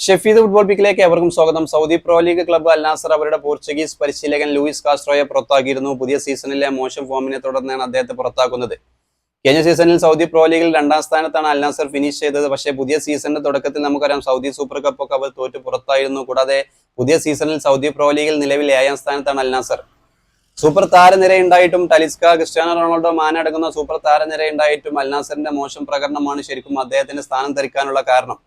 Shefeed football പിക്കിലേക്ക് ഏവർക്കും സ്വാഗതം. Saudi Pro League club Al Nassr അവരുടെ പോർച്ചുഗീസ് പരിശീലകൻ ലൂയിസ് കാസ്ട്രോയെ പുറത്താക്കിയിരുന്നു. പുതിയ സീസണിലെ മോശം ഫോമിനെ തുടർന്നാണ് അദ്ദേഹത്തെ പുറത്താക്കുന്നത്. കഴിഞ്ഞ സീസണിൽ സൗദി പ്രോ ലീഗിൽ 2ാം സ്ഥാനത്താണ് അൽ നാസർ ഫിനിഷ് ചെയ്തത്. പക്ഷേ പുതിയ സീസണിന്റെ തുടക്കത്തിൽ നമുക്കറിയാം സൗദി സൂപ്പർ കപ്പ് ഒക്കെ അവർ തോറ്റു പുറത്തായിരുന്നു. കൂടാതെ പുതിയ സീസണിൽ സൗദി പ്രോ ലീഗിൽ നിലവിൽ 7ാം സ്ഥാനത്താണ് അൽ നാസർ. സൂപ്പർ താരനിരയുണ്ടായിട്ടും ടലിസ്ക, ക്രിസ്ത്യാനോ റൊണാൾഡോ, മാന അടങ്ങുന്ന സൂപ്പർ താരനിരയുണ്ടായിട്ടും അൽ നാസറിന്റെ മോശം പ്രകടനമാണ് ശരിക്കും അദ്ദേഹത്തിന്റെ സ്ഥാനം ധരിക്കാനുള്ള കാരണം.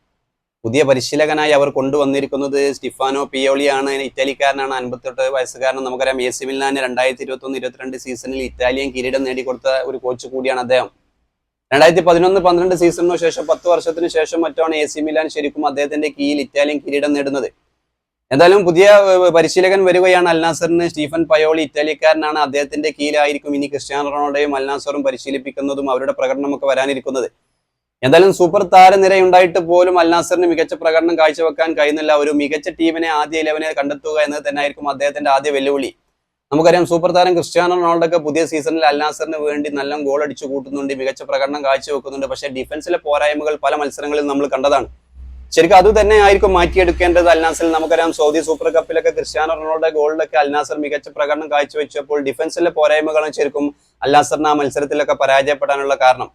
പുതിയ പരിശീലകനായി അവർ കൊണ്ടുവന്നിരിക്കുന്നത് സ്റ്റീഫാനോ പിയോളിയാണ്. ഇറ്റലിക്കാരനാണ്, 58 വയസ്സുകാരൻ. നമുക്കറിയാം AC മിലാന് 2021-22 സീസണിൽ ഇറ്റാലിയൻ കിരീടം നേടിക്കൊടുത്ത ഒരു കോച്ച് കൂടിയാണ് അദ്ദേഹം. 2011-12 സീസണിനു ശേഷം 10 വർഷത്തിന് ശേഷം മറ്റാണ് AC മിലാൻ ശരിക്കും അദ്ദേഹത്തിന്റെ കീഴിൽ ഇറ്റാലിയൻ കിരീടം നേടുന്നത്. എന്തായാലും പുതിയ പരിശീലകൻ വരികയാണ് അൽ നാസറിന്. സ്റ്റീഫൻ പയോളി ഇറ്റാലിക്കാരനാണ്. അദ്ദേഹത്തിന്റെ കീഴിലായിരിക്കും ഇനി ക്രിസ്ത്യാനോ റൊണാൾഡോയും അൽ നാസറും പരിശീലിപ്പിക്കുന്നതും അവരുടെ പ്രകടനമൊക്കെ വരാനിരിക്കുന്നത്. എന്തായാലും സൂപ്പർ താരനിരയുണ്ടായിട്ട് പോലും അൽ നാസറിന് മികച്ച പ്രകടനം കാഴ്ചവെക്കാൻ കഴിയുന്നില്ല. ഒരു മികച്ച ടീമിനെ, ആദ്യ 11 കണ്ടെത്തുക എന്നത് തന്നെയായിരിക്കും അദ്ദേഹത്തിന്റെ ആദ്യ വെല്ലുവിളി. നമുക്കറിയാം സൂപ്പർ താരം ക്രിസ്ത്യാനോ റൊണാൾഡോ പുതിയ സീസണിൽ അൽ നാസറിന് വേണ്ടി നല്ല ഗോൾ അടിച്ചു കൂട്ടുന്നുണ്ട്, മികച്ച പ്രകടനം കാഴ്ചവെക്കുന്നുണ്ട്. പക്ഷേ ഡിഫൻസിലെ പോരായ്മകൾ പല മത്സരങ്ങളിൽ നമ്മൾ കണ്ടതാണ്. ശരിക്കും അത് തന്നെ ആയിരിക്കും മാറ്റിയെടുക്കേണ്ടത് അൽ നാസറിൽ. നമുക്കറിയാം സൗദി സൂപ്പർ കപ്പിലൊക്കെ ക്രിസ്ത്യാനോ റൊണാൾഡോ ഗോളിലൊക്കെ അൽ നാസർ മികച്ച പ്രകടനം കാഴ്ചവെച്ചപ്പോൾ ഡിഫൻസിലെ പോരായ്മകളാണ് ശരിക്കും അൽ നാസറിന് ആ മത്സരത്തിലൊക്കെ പരാജയപ്പെടാനുള്ള കാരണം.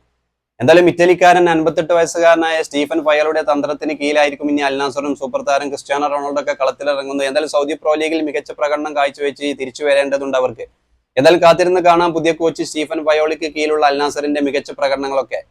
എന്തായാലും ഇറ്റലിക്കാരൻ 58 വയസ്സുകാരനായ സ്റ്റീഫൻ പയലുടെ തന്ത്രത്തിന് കീഴിലായിരിക്കും ഇനി അൽ നാസറും സൂപ്പർ താരം ക്രിസ്ത്യാനോ റൊണാൾഡോ ഒക്കെ കളത്തിലിറങ്ങുന്നത്. എന്തായാലും സൗദി പ്രോ ലീഗിൽ മികച്ച പ്രകടനം കാഴ്ചവെച്ച് തിരിച്ചു വരേണ്ടതുണ്ട് അവർക്ക്. എന്തായാലും കാത്തിരുന്ന് കാണാം പുതിയ കോച്ച് സ്റ്റീഫൻ പയോളിക്ക് കീഴിലുള്ള അൽ നാസറിന്റെ മികച്ച പ്രകടനങ്ങളൊക്കെ.